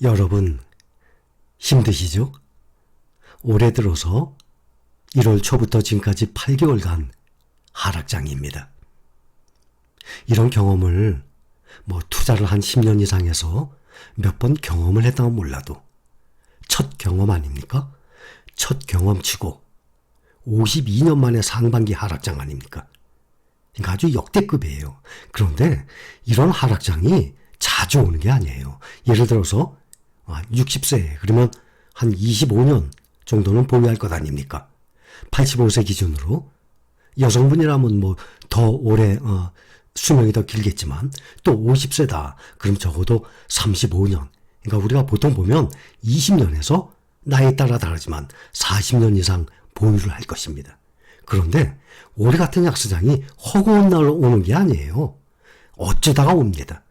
여러분, 힘드시죠? 올해 들어서 1월 초부터 지금까지 8개월간 하락장입니다. 이런 경험을 투자를 한 10년 이상 해서 몇 번 경험을 했다면 몰라도 첫 경험 아닙니까? 첫 경험치고 52년 만에 상반기 하락장 아닙니까? 그러니까 아주 역대급이에요. 그런데 이런 하락장이 자주 오는 게 아니에요. 예를 들어서 60세 그러면 한 25년 정도는 보유할 것 아닙니까? 85세 기준으로 여성분이라면 더 오래 수명이 더 길겠지만 또 50세다 그럼 적어도 35년, 그러니까 우리가 보통 보면 20년에서 나이에 따라 다르지만 40년 이상 보유를 할 것입니다. 그런데 올해 같은 약수장이 허구한 날 오는 게 아니에요. 어쩌다가 옵니다.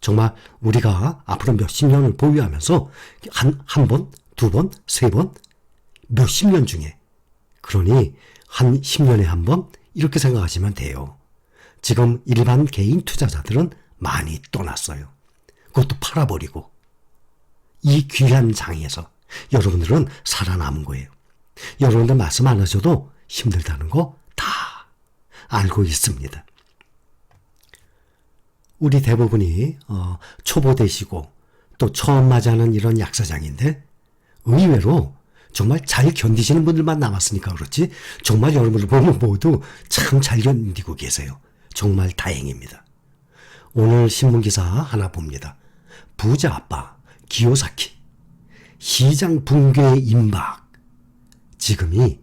정말 우리가 앞으로 몇십 년을 보유하면서 한 번, 두 번, 세 번, 몇십 년 중에, 그러니 한 10년에 한 번 이렇게 생각하시면 돼요. 지금 일반 개인 투자자들은 많이 떠났어요. 그것도 팔아버리고 이 귀한 장에서 여러분들은 살아남은 거예요. 여러분들 말씀 안 하셔도 힘들다는 거 다 알고 있습니다. 우리 대부분이 초보 되시고 또 처음 맞이하는 이런 약사장인데 의외로 정말 잘 견디시는 분들만 남았으니까 그렇지 정말 여러분들 보면 모두 참 잘 견디고 계세요. 정말 다행입니다. 오늘 신문기사 하나 봅니다. 부자 아빠 기요사키 시장 붕괴의 임박 지금이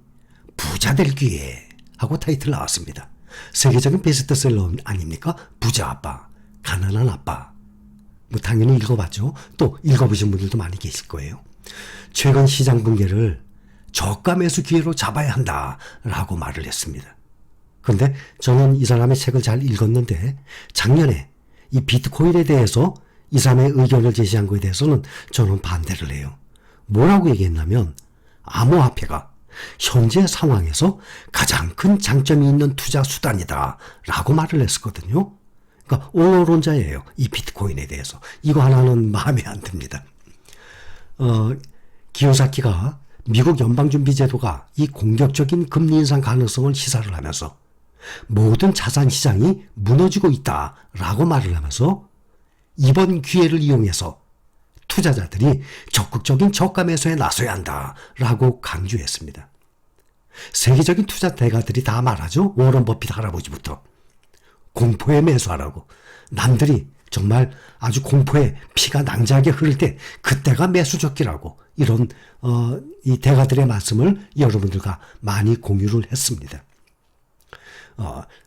부자 될 기회 하고 타이틀 나왔습니다. 세계적인 베스트셀러 아닙니까? 부자 아빠 가난한 아빠. 당연히 읽어봤죠. 또 읽어보신 분들도 많이 계실 거예요. 최근 시장 붕괴를 저가 매수 기회로 잡아야 한다라고 말을 했습니다. 그런데 저는 이 사람의 책을 잘 읽었는데 작년에 이 비트코인에 대해서 이 사람의 의견을 제시한 것에 대해서는 저는 반대를 해요. 뭐라고 얘기했냐면 암호화폐가 현재 상황에서 가장 큰 장점이 있는 투자 수단이다 라고 말을 했었거든요. 그러니까 옹호론자예요. 이 비트코인에 대해서. 이거 하나는 마음에 안 듭니다. 기요사키가 미국 연방준비제도가 이 공격적인 금리 인상 가능성을 시사를 하면서 모든 자산 시장이 무너지고 있다라고 말을 하면서 이번 기회를 이용해서 투자자들이 적극적인 저가 매수에 나서야 한다라고 강조했습니다. 세계적인 투자 대가들이 다 말하죠. 워런 버핏 할아버지부터. 공포에 매수하라고. 남들이 정말 아주 공포에 피가 낭자하게 흐를 때 그때가 매수적기라고 이런 이 대가들의 말씀을 여러분들과 많이 공유를 했습니다.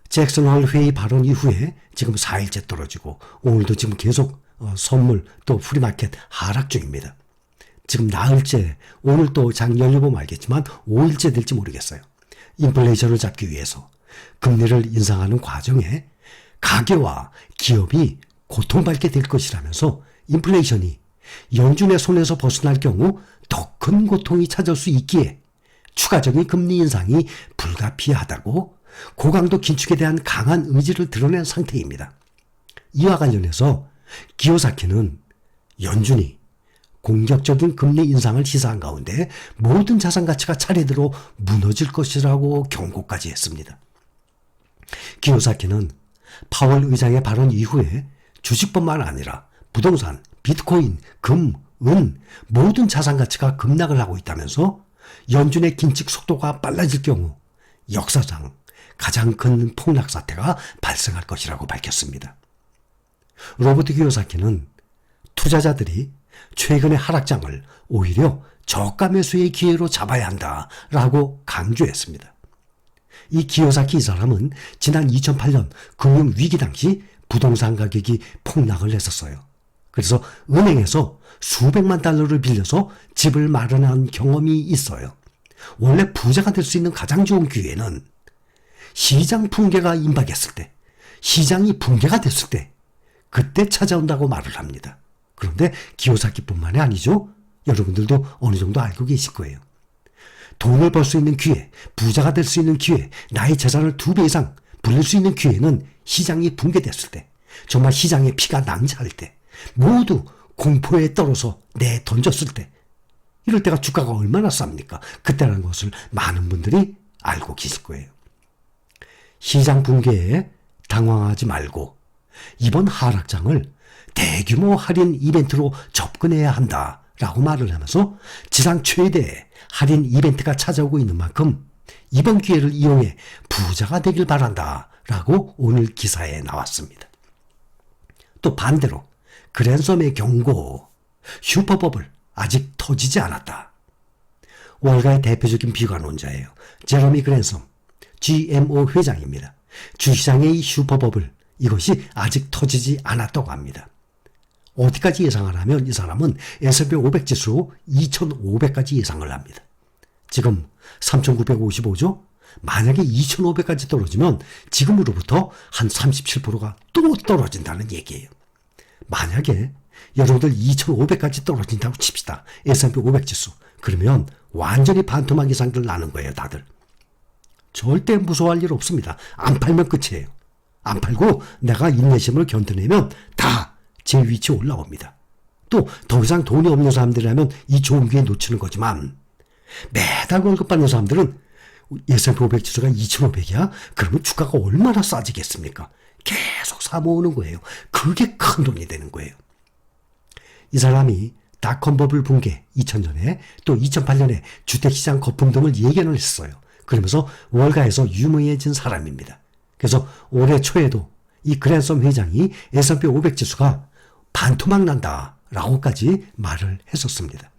잭슨홀 회의 발언 이후에 지금 4일째 떨어지고 오늘도 지금 계속 선물 또 프리마켓 하락 중입니다. 지금 나흘째 오늘 또 장 열려보면 알겠지만 5일째 될지 모르겠어요. 인플레이션을 잡기 위해서 금리를 인상하는 과정에 가계와 기업이 고통받게 될 것이라면서 인플레이션이 연준의 손에서 벗어날 경우 더 큰 고통이 찾아올 수 있기에 추가적인 금리 인상이 불가피하다고 고강도 긴축에 대한 강한 의지를 드러낸 상태입니다. 이와 관련해서 기요사키는 연준이 공격적인 금리 인상을 시사한 가운데 모든 자산 가치가 차례대로 무너질 것이라고 경고까지 했습니다. 기요사키는 파월 의장의 발언 이후에 주식뿐만 아니라 부동산, 비트코인, 금, 은 모든 자산 가치가 급락을 하고 있다면서 연준의 긴축 속도가 빨라질 경우 역사상 가장 큰 폭락 사태가 발생할 것이라고 밝혔습니다. 로버트 기요사키는 투자자들이 최근의 하락장을 오히려 저가 매수의 기회로 잡아야 한다라고 강조했습니다. 이 기요사키 이 사람은 지난 2008년 금융위기 당시 부동산 가격이 폭락을 했었어요. 그래서 은행에서 수백만 달러를 빌려서 집을 마련한 경험이 있어요. 원래 부자가 될 수 있는 가장 좋은 기회는 시장 붕괴가 임박했을 때, 시장이 붕괴가 됐을 때 그때 찾아온다고 말을 합니다. 그런데 기요사키뿐만이 아니죠. 여러분들도 어느 정도 알고 계실 거예요. 돈을 벌 수 있는 기회, 부자가 될 수 있는 기회, 나의 재산을 2배 이상 불릴 수 있는 기회는 시장이 붕괴됐을 때, 정말 시장의 피가 낭자할 때, 모두 공포에 떨어서 내던졌을 때, 이럴 때가 주가가 얼마나 쌉니까? 그때라는 것을 많은 분들이 알고 계실 거예요. 시장 붕괴에 당황하지 말고 이번 하락장을 대규모 할인 이벤트로 접근해야 한다라고 말을 하면서 지상 최대의 할인 이벤트가 찾아오고 있는 만큼 이번 기회를 이용해 부자가 되길 바란다라고 오늘 기사에 나왔습니다. 또 반대로 그랜섬의 경고, 슈퍼버블 아직 터지지 않았다. 월가의 대표적인 비관론자예요. 제러미 그랜섬, GMO 회장입니다. 주시장의 이 슈퍼버블, 이것이 아직 터지지 않았다고 합니다. 어디까지 예상을 하면 이 사람은 S&P 500 지수 2,500까지 예상을 합니다. 지금 3,955죠? 만약에 2,500까지 떨어지면 지금으로부터 한 37%가 또 떨어진다는 얘기예요. 만약에 여러분들 2,500까지 떨어진다고 칩시다. S&P 500 지수. 그러면 완전히 반토막 이상들 나는 거예요, 다들. 절대 무서워할 일 없습니다. 안 팔면 끝이에요. 안 팔고 내가 인내심을 견뎌내면 다 제 위치에 올라옵니다. 또 더 이상 돈이 없는 사람들이라면 이 좋은 기회 놓치는 거지만 매달 월급 받는 사람들은 S&P 500 지수가 2,500이야? 그러면 주가가 얼마나 싸지겠습니까? 계속 사 모으는 거예요. 그게 큰 돈이 되는 거예요. 이 사람이 닷컴 버블 붕괴 2000년에 또 2008년에 주택시장 거품 등을 예견을 했어요. 그러면서 월가에서 유명해진 사람입니다. 그래서 올해 초에도 이 그랜섬 회장이 S&P 500 지수가 반토막 난다라고까지 말을 했었습니다.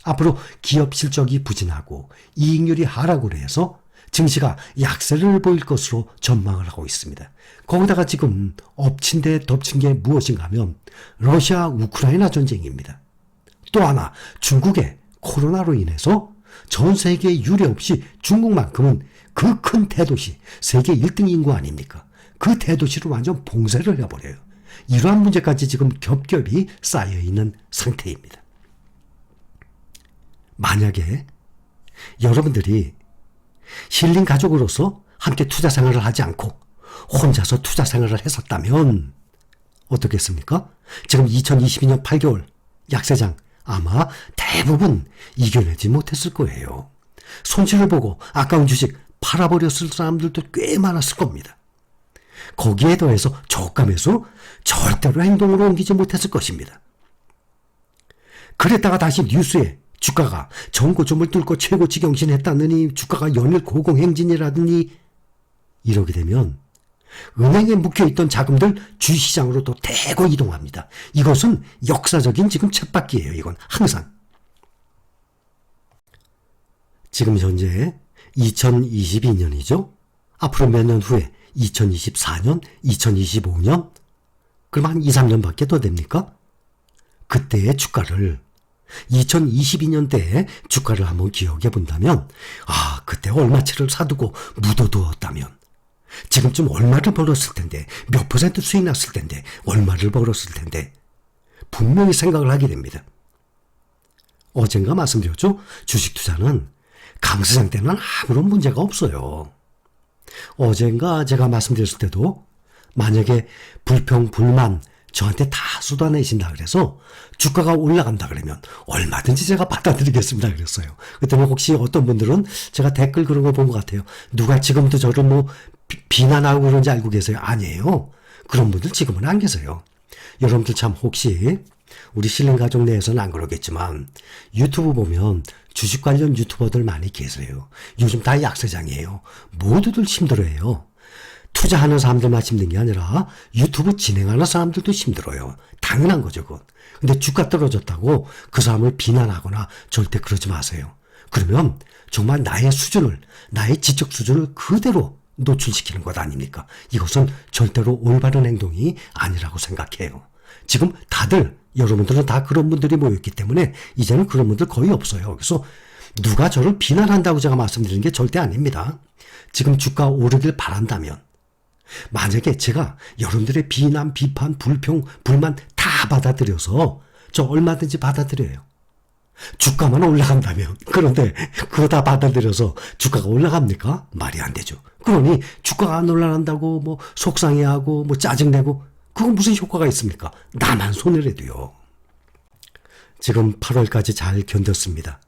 앞으로 기업 실적이 부진하고 이익률이 하락으로 해서 증시가 약세를 보일 것으로 전망을 하고 있습니다. 거기다가 지금 엎친 데 덮친 게 무엇인가 하면 러시아 우크라이나 전쟁입니다. 또 하나 중국의 코로나로 인해서 전 세계에 유례 없이 중국만큼은 그 큰 대도시, 세계 1등 인구 아닙니까? 그 대도시를 완전 봉쇄를 해버려요. 이러한 문제까지 지금 겹겹이 쌓여있는 상태입니다. 만약에 여러분들이 힐링 가족으로서 함께 투자 생활을 하지 않고 혼자서 투자 생활을 했었다면 어떻겠습니까? 지금 2022년 8개월 약세장 아마 대부분 이겨내지 못했을 거예요. 손실을 보고 아까운 주식 팔아버렸을 사람들도 꽤 많았을 겁니다. 거기에 더해서 저가 매수 절대로 행동으로 옮기지 못했을 것입니다. 그랬다가 다시 뉴스에 주가가 전고점을 뚫고 최고치 경신했다느니 주가가 연일 고공행진이라더니 이러게 되면 은행에 묵혀있던 자금들 주시장으로 또 대거 이동합니다. 이것은 역사적인 지금 쳇바퀴예요. 이건 항상. 지금 현재 2022년이죠. 앞으로 몇 년 후에 2024년, 2025년 그럼 한 2, 3년밖에 더 됩니까? 그때의 주가를 2022년대에 주가를 한번 기억해 본다면 그때 얼마치를 사두고 묻어두었다면 지금쯤 얼마를 벌었을 텐데 몇 퍼센트 수익 났을 텐데 얼마를 벌었을 텐데 분명히 생각을 하게 됩니다. 어젠가 말씀드렸죠? 주식 투자는 강세장 때는 아무런 문제가 없어요. 어젠가 제가 말씀드렸을 때도 만약에 불평, 불만 저한테 다 쏟아내신다 그래서 주가가 올라간다 그러면 얼마든지 제가 받아들이겠습니다 그랬어요. 그때는 혹시 어떤 분들은 제가 댓글 그런 거 본 것 같아요. 누가 지금도 저를 비난하고 그런지 알고 계세요? 아니에요. 그런 분들 지금은 안 계세요. 여러분들 참 혹시 우리 실링 가족 내에서는 안 그러겠지만 유튜브 보면 주식 관련 유튜버들 많이 계세요. 요즘 다 약세장이에요. 모두들 힘들어해요. 투자하는 사람들만 힘든 게 아니라 유튜브 진행하는 사람들도 힘들어요. 당연한 거죠, 그건. 근데 주가 떨어졌다고 그 사람을 비난하거나 절대 그러지 마세요. 그러면 정말 나의 수준을, 나의 지적 수준을 그대로 노출시키는 것 아닙니까? 이것은 절대로 올바른 행동이 아니라고 생각해요. 지금 다들, 여러분들은 다 그런 분들이 모였기 때문에 이제는 그런 분들 거의 없어요. 그래서 누가 저를 비난한다고 제가 말씀드리는 게 절대 아닙니다. 지금 주가 오르길 바란다면 만약에 제가 여러분들의 비난, 비판, 불평, 불만 다 받아들여서 저 얼마든지 받아들여요. 주가만 올라간다면. 그런데 그거 다 받아들여서 주가가 올라갑니까? 말이 안 되죠. 그러니 주가가 안 올라간다고 속상해하고 짜증내고 그건 무슨 효과가 있습니까? 나만 손해라도요. 지금 8월까지 잘 견뎠습니다.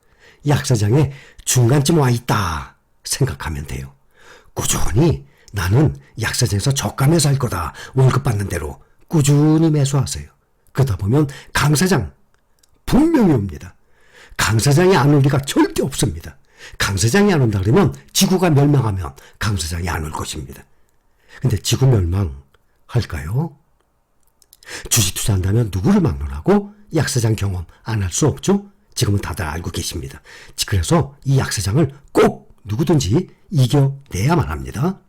약사장에 중간쯤 와 있다 생각하면 돼요. 꾸준히 나는 약사장에서 적감해 살 거다. 월급 받는 대로 꾸준히 매수하세요. 그러다 보면 강 사장 분명히 옵니다. 강 사장이 안 올 리가 절대 없습니다. 강 사장이 안 온다 그러면 지구가 멸망하면 강 사장이 안 올 것입니다. 근데 지구 멸망할까요? 주식 투자한다면 누구를 막론하고 약사장 경험 안 할 수 없죠? 지금은 다들 알고 계십니다. 그래서 이 약사장을 꼭 누구든지 이겨내야만 합니다.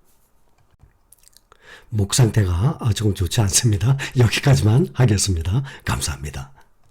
목 상태가 조금 좋지 않습니다. 여기까지만 하겠습니다. 감사합니다.